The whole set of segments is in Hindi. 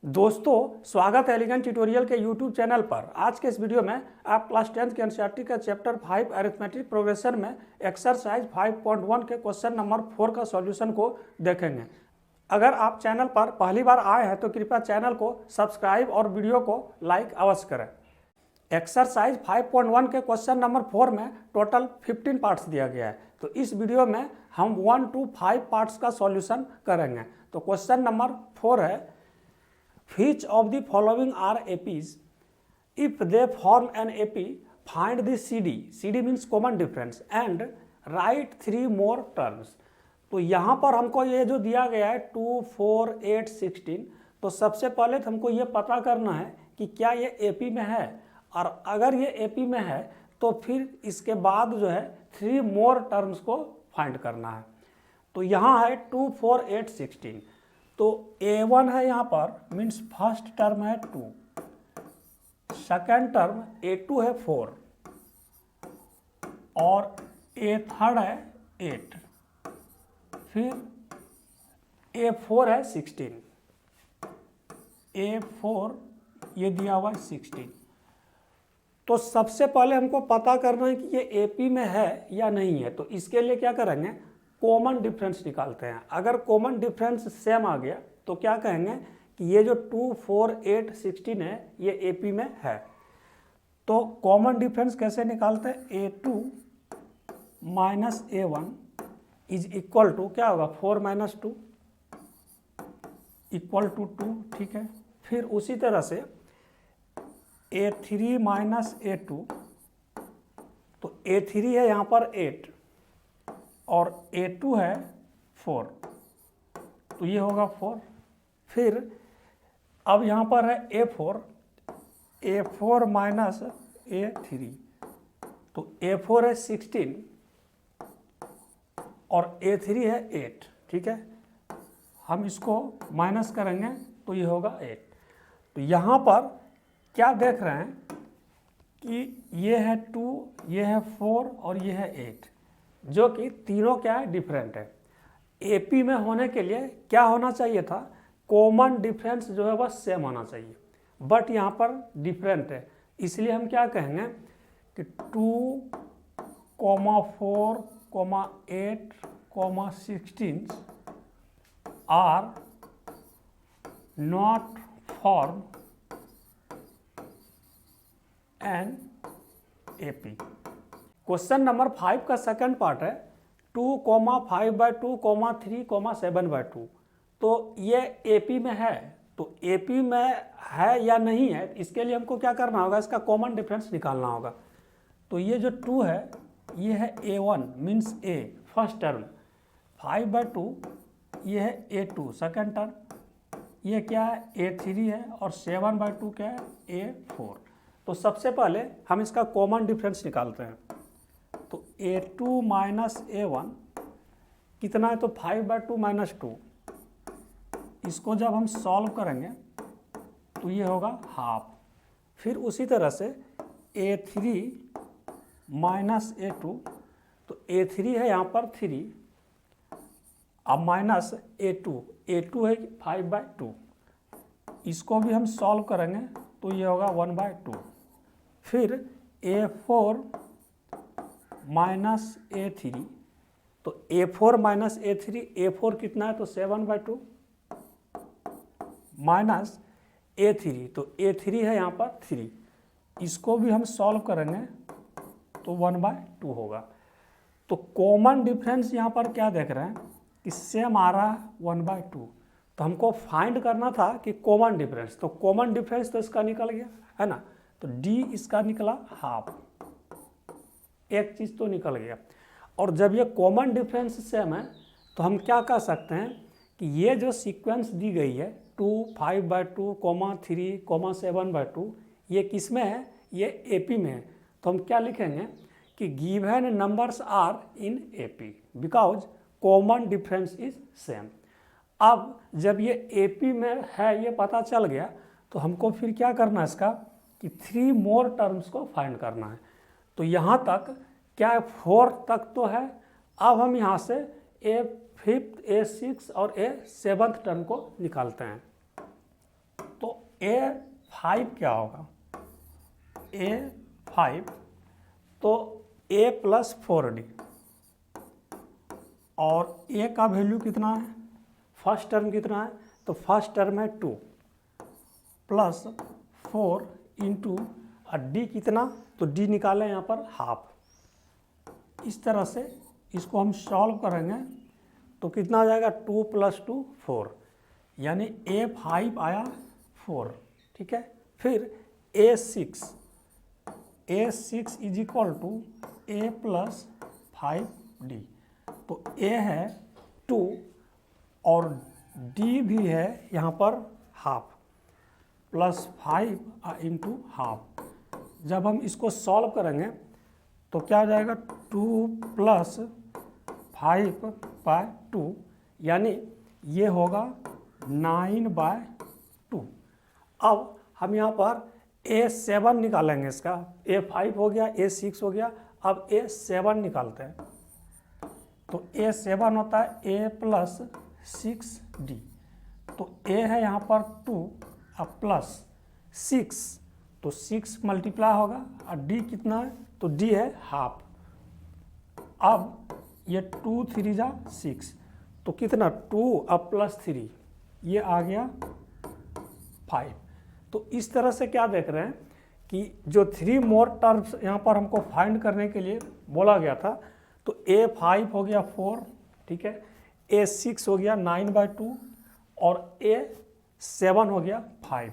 दोस्तों, स्वागत है एलिगेंट ट्यूटोरियल के यूट्यूब चैनल पर। आज के इस वीडियो में आप क्लास 10th के एनसीईआरटी का चैप्टर 5 अरिथमेटिक प्रोग्रेशन में एक्सरसाइज 5.1 के क्वेश्चन नंबर 4 का सॉल्यूशन को देखेंगे। अगर आप चैनल पर पहली बार आए हैं तो कृपया चैनल को सब्सक्राइब और वीडियो को लाइक अवश्य करें। एक्सरसाइज 5.1 के क्वेश्चन नंबर 4 में टोटल 15 पार्ट्स दिया गया है, तो इस वीडियो में हम 1 to 5 पार्ट्स का सॉल्यूशन करेंगे। तो क्वेश्चन नंबर 4 है, Which of the following are APs? If they form an AP, find the CD. CD means common difference and write 3 more terms. तो यहाँ पर हमको ये जो दिया गया है 2, 4, 8, 16, तो सबसे पहले तो हमको ये पता करना है कि क्या ये AP में है, और अगर ये AP में है तो फिर इसके बाद जो है 3 more terms को फाइंड करना है। तो यहाँ है 2, 4, 8, 16, तो A1 है यहाँ पर, मीन्स फर्स्ट टर्म है 2, सेकेंड टर्म A2 है 4 और A3 है 8, फिर A4 है 16, A4 ये दिया हुआ है 16। तो सबसे पहले हमको पता करना है कि ये AP में है या नहीं है। तो इसके लिए क्या करेंगे, कॉमन डिफरेंस निकालते हैं। अगर कॉमन डिफरेंस सेम आ गया तो क्या कहेंगे कि ये जो 2, 4, 8, 16 है ये AP में है। तो कॉमन डिफरेंस कैसे निकालते हैं, A2 minus A1 is equal to क्या होगा, 4 माइनस 2 इक्वल टू 2, ठीक है। फिर उसी तरह से A3 माइनस A2, तो A3 है यहाँ पर 8 और A2 है 4, तो ये होगा 4। फिर अब यहाँ पर है A4 माइनस A3, तो A4 है 16 और A3 है 8, ठीक है। हम इसको माइनस करेंगे तो ये होगा 8। तो यहाँ पर क्या देख रहे हैं कि ये है 2, ये है 4 और ये है 8, जो कि तीनों क्या है, डिफरेंट है। AP में होने के लिए क्या होना चाहिए था, कॉमन डिफरेंस जो है वह सेम होना चाहिए, बट यहाँ पर डिफरेंट है। इसलिए हम क्या कहेंगे कि 2, 4, 8, 16 are not form an AP। Question number 5 का सेकंड पार्ट है 2, 5/2, 3, 7/2। तो ये AP में है, तो AP में है या नहीं है, इसके लिए हमको क्या करना होगा, इसका कॉमन डिफरेंस निकालना होगा। तो ये जो 2 है ये है A1 means A first term, 5/2 ये है A2 सेकंड टर्म, ये क्या है A3 है, और 7/2 क्या है A4। तो सबसे पहले हम इसका कॉमन डिफरेंस निकालते हैं। तो A2 माइनस A1 कितना है, तो 5/2 माइनस 2। इसको जब हम सॉल्व करेंगे तो ये होगा हाफ। फिर उसी तरह से A3 माइनस A2, तो A3 है यहाँ पर 3, अब माइनस A2 है 5/2। इसको भी हम सॉल्व करेंगे तो ये होगा 1/2। फिर A4 माइनस A3, तो A4 माइनस A3, A4 कितना है, तो 7/2 माइनस A3, तो A3 है यहाँ पर 3, इसको भी हम सॉल्व करेंगे तो 1/2 होगा। तो कॉमन डिफरेंस यहाँ पर क्या देख रहे हैं कि सेम आ रहा है 1/2। तो हमको फाइंड करना था कि कॉमन डिफरेंस, तो कॉमन डिफरेंस तो इसका निकल गया है ना, तो D इसका निकला हाफ, एक चीज़ तो निकल गया। और जब ये कॉमन डिफरेंस सेम है तो हम क्या कह सकते हैं कि ये जो सीक्वेंस दी गई है 2, 5/2, 3, 7/2, ये किस में है, ये AP में है। तो हम क्या लिखेंगे कि given numbers are in AP because common difference is same. अब जब ये AP में है ये पता चल गया, तो हमको फिर क्या करना है इसका कि 3 मोर टर्म्स को फाइंड करना है। तो यहाँ तक क्या है, 4 तक तो है। अब हम यहाँ से A5, A6 और A7 टर्म को निकालते हैं। A5 क्या होगा, A5 तो A प्लस 4D और A का वैल्यू कितना है, फर्स्ट टर्म कितना है, तो फर्स्ट टर्म है 2 प्लस 4 इंटू D कितना, तो D निकालें यहाँ पर हाफ। इस तरह से इसको हम सॉल्व करेंगे तो कितना आ जाएगा, 2 प्लस 2 4, यानी A5 आया 4, ठीक है। फिर A6 is equal to A plus 5D, तो A है 2 और D भी है यहाँ पर हाफ, प्लस 5 इंटू हाफ। जब हम इसको सॉल्व करेंगे तो क्या हो जाएगा, 2 प्लस 5/2, यानी ये होगा 9/2। अब हम यहाँ पर A7 निकालेंगे, इसका A5 हो गया, A6 हो गया, अब A7 निकालते हैं। तो A7 होता है A प्लस 6D, तो A है यहाँ पर 2 अब प्लस 6, तो 6 मल्टीप्लाई होगा और D कितना है, तो D है हाफ। अब ये 2 3 जा 6, तो कितना 2 अब प्लस 3, ये आ गया 5। तो इस तरह से क्या देख रहे हैं कि जो 3 मोर टर्म्स यहाँ पर हमको फाइंड करने के लिए बोला गया था, तो A5 हो गया 4, ठीक है, A6 हो गया 9/2 और A7 हो गया 5।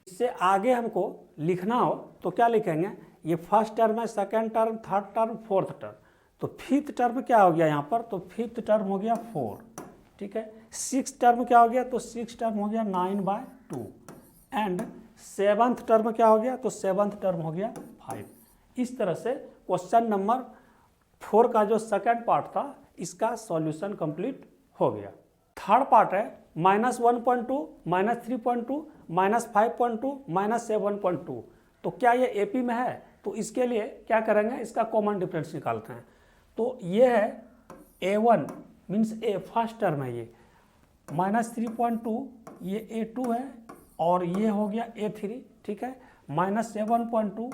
इससे आगे हमको लिखना हो तो क्या लिखेंगे, ये फर्स्ट टर्म है, second term, third term, fourth term, तो फिफ्थ टर्म क्या हो गया यहाँ पर, तो फिफ्थ टर्म हो गया 4, ठीक है। सिक्स टर्म क्या हो गया, तो सिक्स टर्म हो गया 9/2 एंड सेवन्थ टर्म क्या हो गया, तो सेवन्थ टर्म हो गया 5। इस तरह से क्वेश्चन नंबर 4 का जो सेकेंड पार्ट था इसका सॉल्यूशन कंप्लीट हो गया। थर्ड पार्ट है -1.2, -3.2, -5.2, -7.2। तो क्या ये एपी में है, तो इसके लिए क्या करेंगे, इसका कॉमन डिफरेंस निकालते हैं। तो ये है A1 मीन्स ए फर्स्ट टर्म है, ये -3.2 ये A2 है और ये हो गया A3, ठीक है, -7.2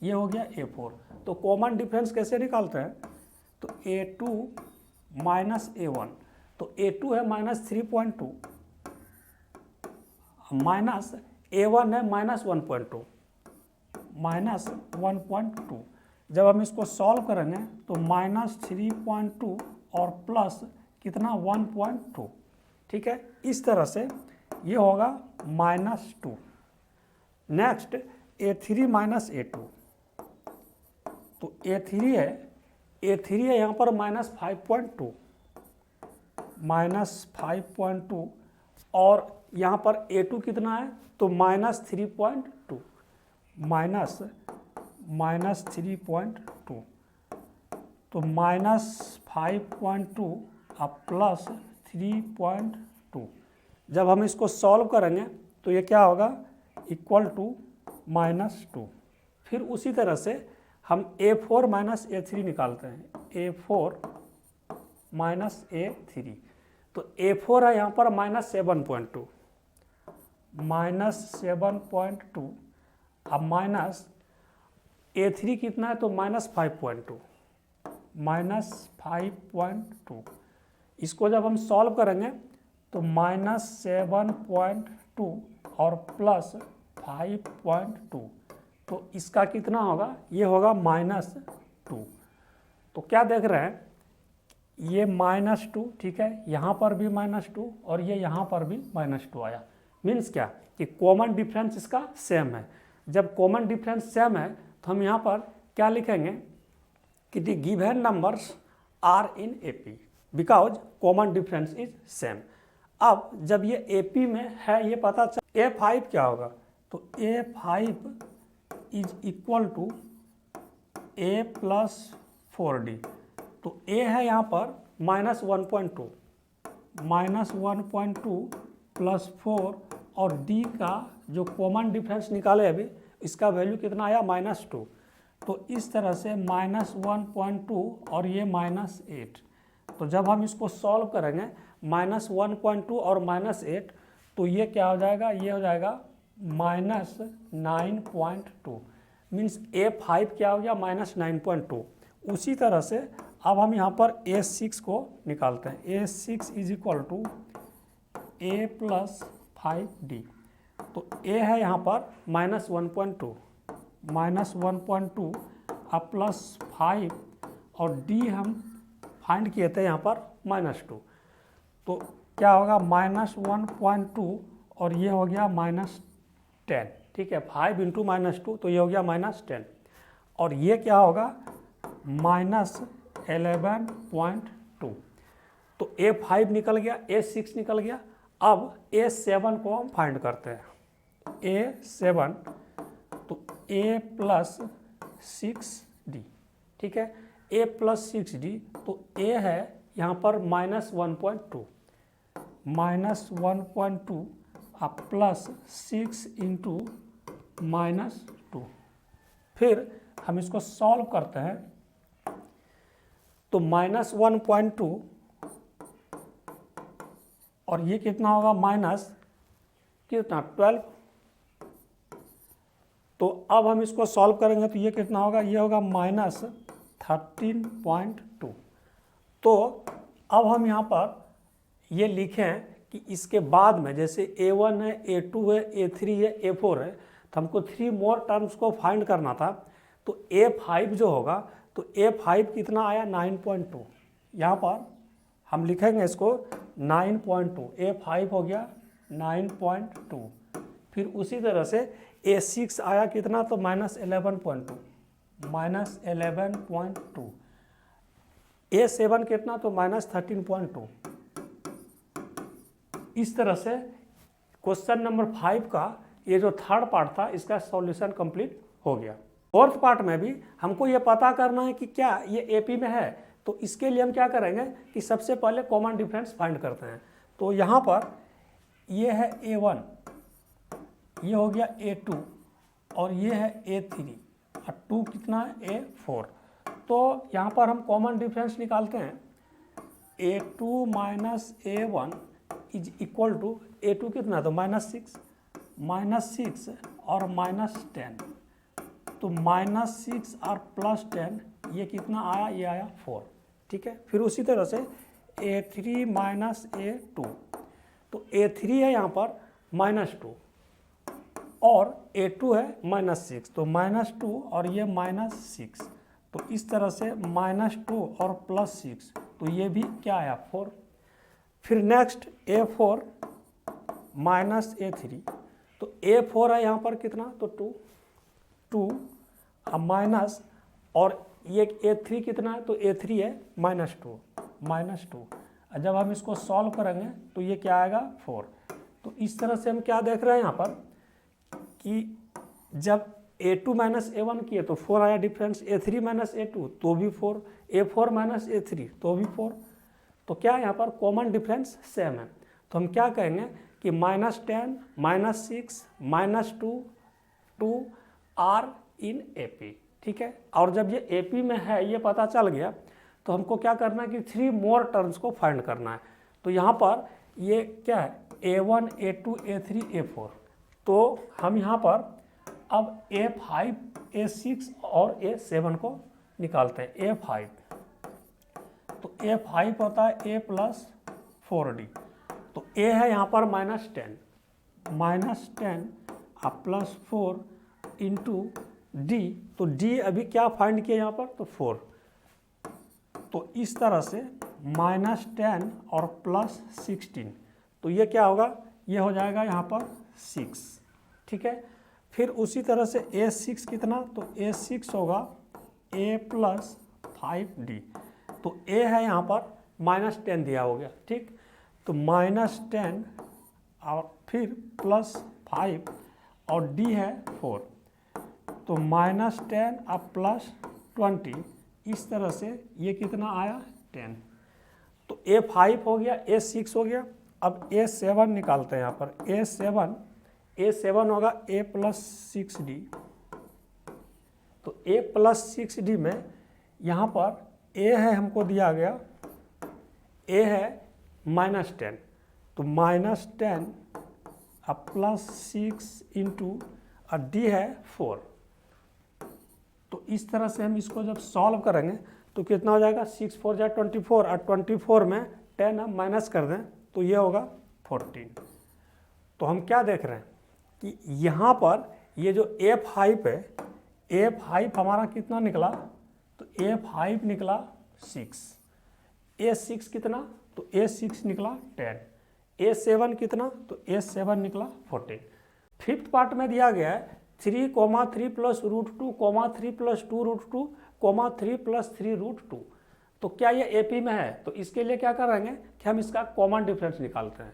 ये हो गया A4। तो कॉमन डिफरेंस कैसे निकालते हैं, तो A2 माइनस A1, तो A2 है -3.2 माइनस A1 है -1.2 -1.2। जब हम इसको सॉल्व करेंगे तो -3.2 और प्लस कितना 1.2, ठीक है। इस तरह से ये होगा -2। नेक्स्ट A3 माइनस A2, तो A3 है यहाँ पर -5.2 और यहाँ पर A2 कितना है, तो -3.2 -3.2, तो -5.2 अब प्लस 3.2। जब हम इसको सॉल्व करेंगे तो ये क्या होगा, इक्वल टू -2। फिर उसी तरह से हम A4 माइनस A3 निकालते हैं, A4 माइनस A3, तो A4 है यहाँ पर -7.2 अब माइनस A3 कितना है, तो -5.2 इसको जब हम सॉल्व करेंगे तो -7.2 और प्लस 5.2, तो इसका कितना होगा, ये होगा -2। तो क्या देख रहे हैं, ये -2, ठीक है, यहाँ पर भी -2 और ये यहाँ पर भी -2 आया। मीन्स क्या कि कॉमन डिफरेंस इसका सेम है। जब कॉमन डिफरेंस सेम है तो हम यहाँ पर क्या लिखेंगे कि the given numbers are in AP because common difference is same. अब जब ये एपी में है ये पता चल, A5 क्या होगा, तो A5 is equal to A plus 4D, तो A है यहाँ पर -1.2 प्लस 4 और D का जो कॉमन डिफरेंस निकाले अभी, इसका वैल्यू कितना आया, -2। तो इस तरह से -1.2 और ये -8, तो जब हम इसको सॉल्व करेंगे -1.2 और -8, तो ये क्या हो जाएगा, ये हो जाएगा -9.2 मीन्स A5 क्या हो गया -9.2। उसी तरह से अब हम यहाँ पर A6 को निकालते हैं। A6 is equal to A plus 5D। तो A है यहाँ पर -1.2 अब प्लस 5 और D हम फाइंड किए थे यहाँ पर -2। तो क्या होगा -1.2 और ये हो गया -10। ठीक है, 5 इंटू -2 तो ये हो गया -10 और ये क्या होगा -11.2। तो A5 निकल गया, A6 निकल गया। अब A7 को हम फाइंड करते हैं। A7 तो A प्लस 6D। ठीक है, A प्लस 6D तो A है यहाँ पर -1.2 अब प्लस 6 इंटू -2। फिर हम इसको सॉल्व करते हैं तो -1.2 और ये कितना होगा कितना 12। तो अब हम इसको सॉल्व करेंगे तो ये कितना होगा, ये होगा -13.2। तो अब हम यहाँ पर ये लिखें कि इसके बाद में जैसे A1 है, A2 है, A3 है, A4 है, तो हमको 3 मोर टर्म्स को फाइंड करना था। तो A5 जो होगा तो A5 कितना आया 9.2। यहाँ पर हम लिखेंगे इसको 9.2। A5 हो गया 9.2। फिर उसी तरह से A6 आया कितना तो -11.2 A7 कितना तो -13.2। इस तरह से क्वेश्चन नंबर 5 का ये जो थर्ड पार्ट था इसका सॉल्यूशन कंप्लीट हो गया। फोर्थ पार्ट में भी हमको ये पता करना है कि क्या ये एपी में है। तो इसके लिए हम क्या करेंगे कि सबसे पहले कॉमन डिफरेंस फाइंड करते हैं। तो यहाँ पर ये है A1, ये हो गया A2 और ये है A3 और 2 कितना है A4। तो यहाँ पर हम कॉमन डिफरेंस निकालते हैं। A2 minus A1 is equal to A2 कितना तो -6 और -10। तो -6 और +10 ये कितना आया, ये आया 4। ठीक है, फिर उसी तरह से A3 माइनस A2 तो A3 है यहाँ पर -2 और A2 है -6 तो -2 और ये -6। तो इस तरह से -2 और +6 तो ये भी क्या आया 4। फिर नेक्स्ट A4 माइनस A3 तो A4 है यहाँ पर कितना तो 2 अब माइनस और ये A3 कितना है तो A3 है -2 और जब हम इसको सॉल्व करेंगे तो ये क्या आएगा 4। तो इस तरह से हम क्या देख रहे हैं यहाँ पर कि जब A2 माइनस A1 किए तो 4 आया डिफरेंस, A3 माइनस A2 तो भी 4, A4 माइनस A3 तो भी 4। तो क्या यहाँ पर कॉमन डिफरेंस सेम है। तो हम क्या कहेंगे कि -10 -6 -2 आर इन AP। ठीक है, और जब ये AP में है ये पता चल गया तो हमको क्या करना है कि 3 मोर टर्म्स को फाइंड करना है। तो यहाँ पर ये क्या है A1 A2 A3 A4। तो हम यहाँ पर अब A5 A6 और A7 को निकालते हैं। A5 तो A5 होता है A प्लस 4D। तो A है यहाँ पर -10 और +4 इंटू D। तो D अभी क्या फाइंड किया यहाँ पर तो 4। तो इस तरह से -10 और +16 तो ये क्या होगा, ये हो जाएगा यहाँ पर 6। ठीक है, फिर उसी तरह से A6 कितना तो A6 होगा A प्लस 5D। तो A है यहाँ पर -10 दिया हो गया। ठीक, तो -10 और फिर +5 और D है 4 तो -10 और +20 इस तरह से ये कितना आया 10। तो A5 हो गया, A6 हो गया। अब A7 निकालते हैं यहाँ पर। A7 होगा A प्लस 6D। तो A प्लस 6D में यहाँ पर A है हमको दिया गया, A है -10 तो -10 अब +6 इंटू डी है 4। तो इस तरह से हम इसको जब सॉल्व करेंगे तो कितना हो जाएगा, 6 4 जा 24 और 24 में 10 हम माइनस कर दें तो ये होगा 14। तो हम क्या देख रहे हैं कि यहाँ पर ये जो A5 है, A5 हमारा कितना निकला, तो A5 निकला 6, A6 कितना, तो A6 निकला 10, A7 कितना, तो A7 निकला 14। फिफ्थ पार्ट में दिया गया है 3, 3 प्लस √2, 3 प्लस 2 √2, 3 प्लस 3 √2। तो क्या ये एपी में है, तो इसके लिए क्या करेंगे कि हम इसका कॉमन डिफरेंस निकालते हैं।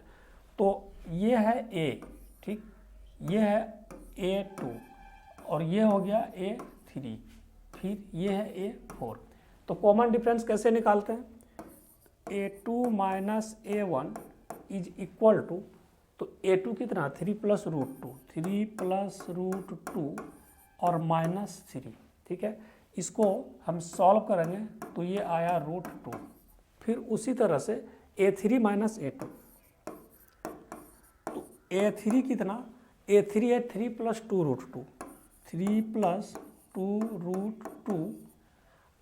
तो ये है A, ठीक, ये है A2 और ये हो गया A3, फिर ये है A4। तो कॉमन डिफरेंस कैसे निकालते हैं, A2 minus A1 is equal to, तो A2 कितना 3 प्लस √2, 3 प्लस √2 और -3, ठीक है। इसको हम सॉल्व करेंगे तो ये आया √2। फिर उसी तरह से A3 माइनस A2, तो A3 कितना, A3 है 3 प्लस 2 √2, 3 प्लस 2 √2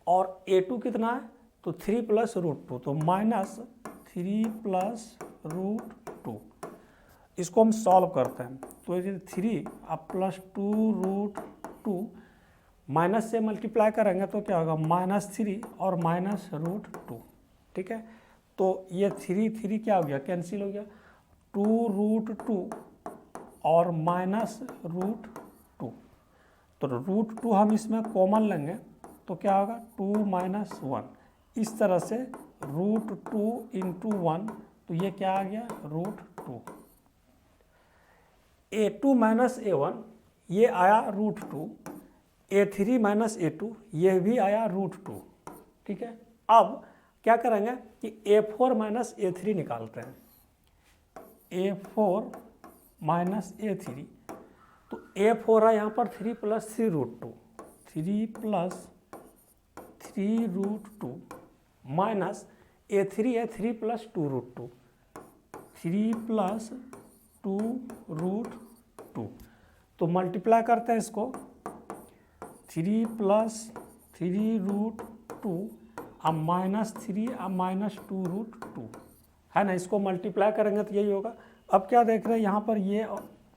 और A2 कितना है, तो 3 प्लस √2, तो -3 प्लस √2। इसको हम सॉल्व करते हैं तो ये 3 अब प्लस 2 √2 माइनस से मल्टीप्लाई करेंगे तो क्या होगा, -3 और -√2, ठीक है। तो ये 3 क्या हो गया, कैंसिल हो गया, 2 √2 और -√2। तो √2 हम इसमें कॉमन लेंगे तो क्या होगा, 2 - 1। इस तरह से √2 इंटू 1, तो ये क्या आ गया, √2। A2 माइनस A1 ये आया √2, A3 माइनस A2 ये भी आया √2, ठीक है। अब क्या करेंगे कि A4 माइनस A3 निकालते हैं, A4 माइनस A3। तो A4 है यहाँ पर 3 प्लस 3 √2, 3 प्लस 3 √2 माइनस A3 है 3 प्लस 2 √2, 3 प्लस 2 √2। तो मल्टीप्लाई करते हैं इसको, 3 प्लस 3 √2 अब -3 अब -2 √2 है ना। इसको मल्टीप्लाई करेंगे तो यही होगा। अब क्या देख रहे हैं यहाँ पर, ये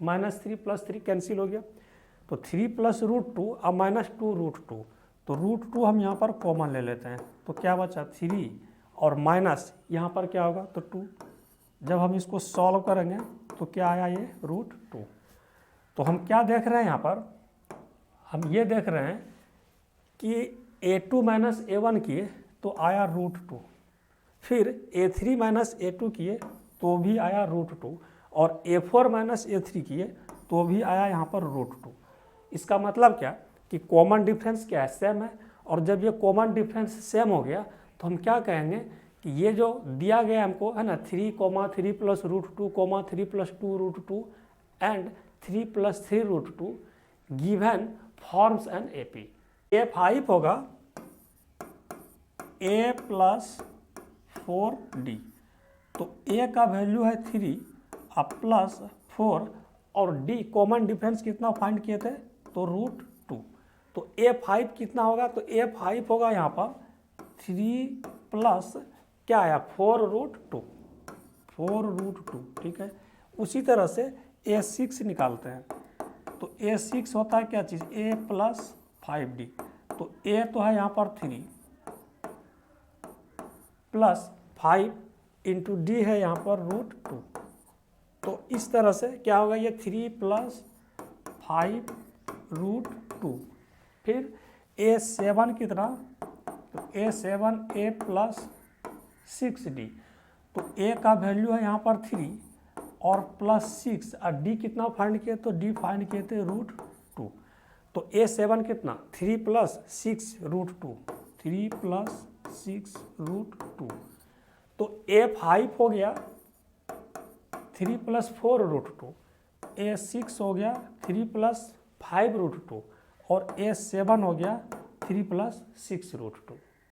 -3 प्लस 3 कैंसिल हो गया, तो 3 प्लस √2 अब -2 √2, तो √2 हम यहाँ पर कॉमन ले लेते हैं तो क्या बचा, 3 और माइनस यहाँ पर क्या होगा, तो 2। जब हम इसको सॉल्व करेंगे तो क्या आया, ये √2। तो हम क्या देख रहे हैं यहाँ पर, हम ये देख रहे हैं कि A2 माइनस A1 किए तो आया √2, फिर A3 माइनस A2 किए तो भी आया √2 और A4 माइनस A3 किए तो भी आया यहाँ पर √2। इसका मतलब क्या कि कॉमन डिफरेंस क्या है, सेम है। और जब ये कॉमन डिफरेंस सेम हो गया तो हम क्या कहेंगे कि ये जो दिया गया हमको है ना, 3, 3 plus √2, 3 plus 2 √2 and 3 plus 3 √2 given forms an AP. A5 होगा A प्लस 4D, तो A का वैल्यू है 3 अब प्लस 4 और D कॉमन डिफरेंस कितना फाइंड किए थे, तो √2। तो A5 कितना होगा, तो A5 होगा यहाँ पर 3 प्लस क्या आया, 4 √2, 4 √2, ठीक है। उसी तरह से A6 निकालते हैं, तो A6 होता है क्या चीज़, A प्लस 5D। तो A तो है यहाँ पर 3 प्लस 5 इंटू D है यहाँ पर √2। तो इस तरह से क्या होगा, ये 3 प्लस 5 √2। फिर A7 कितना, तो A7 A प्लस 6D। तो A का वैल्यू है यहाँ पर 3 और प्लस 6 और D कितना फाइंड किए, तो D फाइंड किए थे √2। तो A7 कितना, 3 प्लस 6 √2, 3 प्लस 6 √2। तो A5 हो गया 3 प्लस 4 √2, A6 हो गया 3 प्लस 5 √2 और A7 हो गया 3 प्लस 6 √2।